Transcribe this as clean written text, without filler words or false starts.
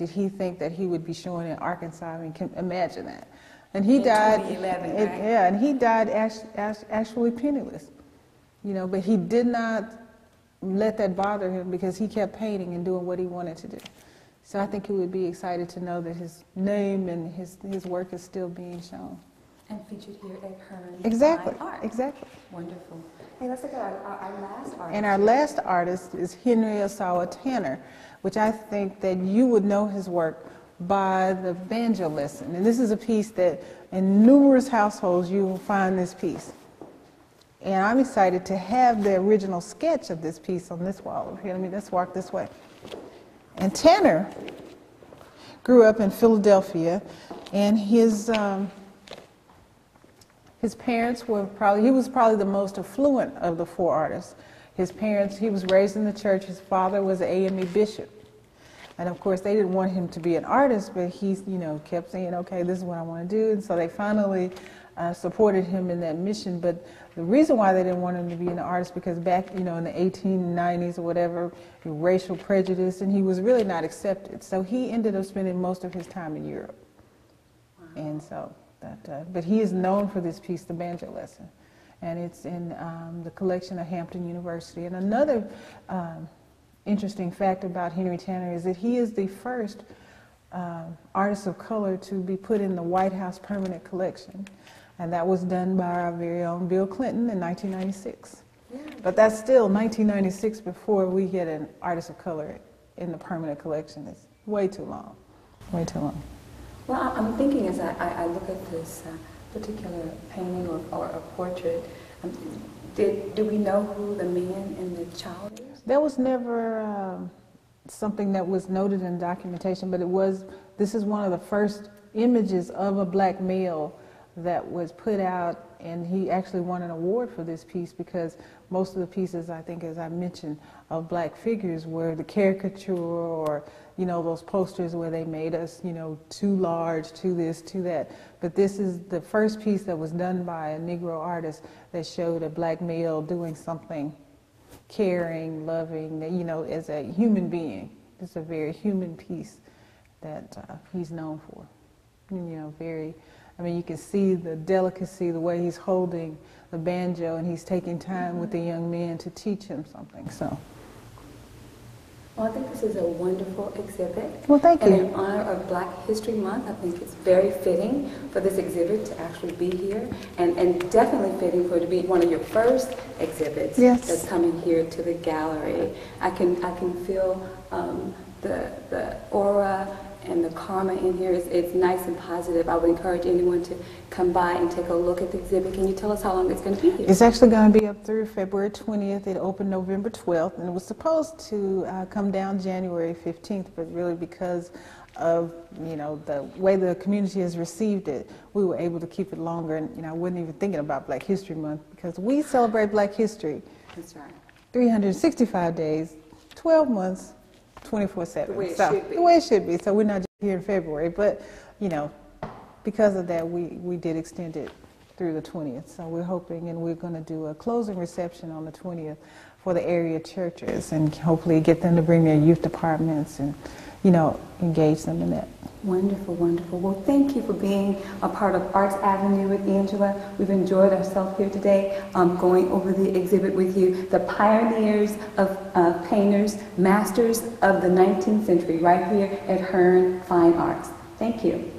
did he think that he would be showing in Arkansas? I mean, can imagine that. And he died, 2011, right? yeah, and he died actually penniless, you know, but he did not let that bother him because he kept painting and doing what he wanted to do. So I think he would be excited to know that his name and his work is still being shown. And featured here at Hearne Exactly, Fine Art. exactly. Wonderful. Hey, let's look at our last artist. And our last artist is Hearne Tanner, which I think that you would know his work by the banjo lesson. And this is a piece that in numerous households you will find this piece. And I'm excited to have the original sketch of this piece on this wall over here. Let's walk this way. And Tanner grew up in Philadelphia, and his parents were he was probably the most affluent of the four artists. His parents, he was raised in the church. His father was an AME bishop. And of course, they didn't want him to be an artist, but he, you know, kept saying, okay, this is what I want to do. And so they finally supported him in that mission. But the reason why they didn't want him to be an artist, because back, you know, in the 1890s or whatever, racial prejudice, and he was really not accepted. So he ended up spending most of his time in Europe. Wow. And so, but he is known for this piece, the banjo lesson. And it's in the collection of Hampton University. And another interesting fact about Henry Tanner is that he is the first artist of color to be put in the White House permanent collection. And that was done by our very own Bill Clinton in 1996. Yeah. But that's still 1996 before we get an artist of color in the permanent collection. It's way too long, way too long. Well, I'm thinking as I look at this particular painting or a portrait, do we know who the man and the child is? That was never something that was noted in documentation, but it was, this is one of the first images of a black male that was put out, and he actually won an award for this piece because most of the pieces, I think, as I mentioned, of black figures were the caricature or, you know, those posters where they made us, you know, too large, too this, too that. But this is the first piece that was done by a Negro artist that showed a black male doing something caring, loving, you know, as a human being. It's a very human piece that he's known for. You know, very, I mean, you can see the delicacy, the way he's holding the banjo, and he's taking time with the young man to teach him something. So. Well, I think this is a wonderful exhibit. Well, thank you. And in honor of Black History Month, I think it's very fitting for this exhibit to actually be here, and definitely fitting for it to be one of your first exhibits. Yes. That's coming here to the gallery. I can feel the aura and the karma in here. It's nice and positive. I would encourage anyone to come by and take a look at the exhibit. Can you tell us how long it's going to be here? It's actually going to be up through February 20th. It opened November 12th, and it was supposed to come down January 15th, but really because of, you know, the way the community has received it, we were able to keep it longer. And, you know, I wasn't even thinking about Black History Month because we celebrate Black history. That's right. 365 days, 12 months, 24/7. The way it so, should be. The way it should be. So we're not just here in February, but, you know, because of that, we did extend it through the 20th. So we're hoping, and we're going to do a closing reception on the 20th for the area churches, and hopefully get them to bring their youth departments and, you know, engage them in that. Wonderful, wonderful. Well, thank you for being a part of Arts Avenue with Angela. We've enjoyed ourselves here today, going over the exhibit with you, the pioneers of painters, masters of the 19th century, right here at Hearne Fine Arts. Thank you.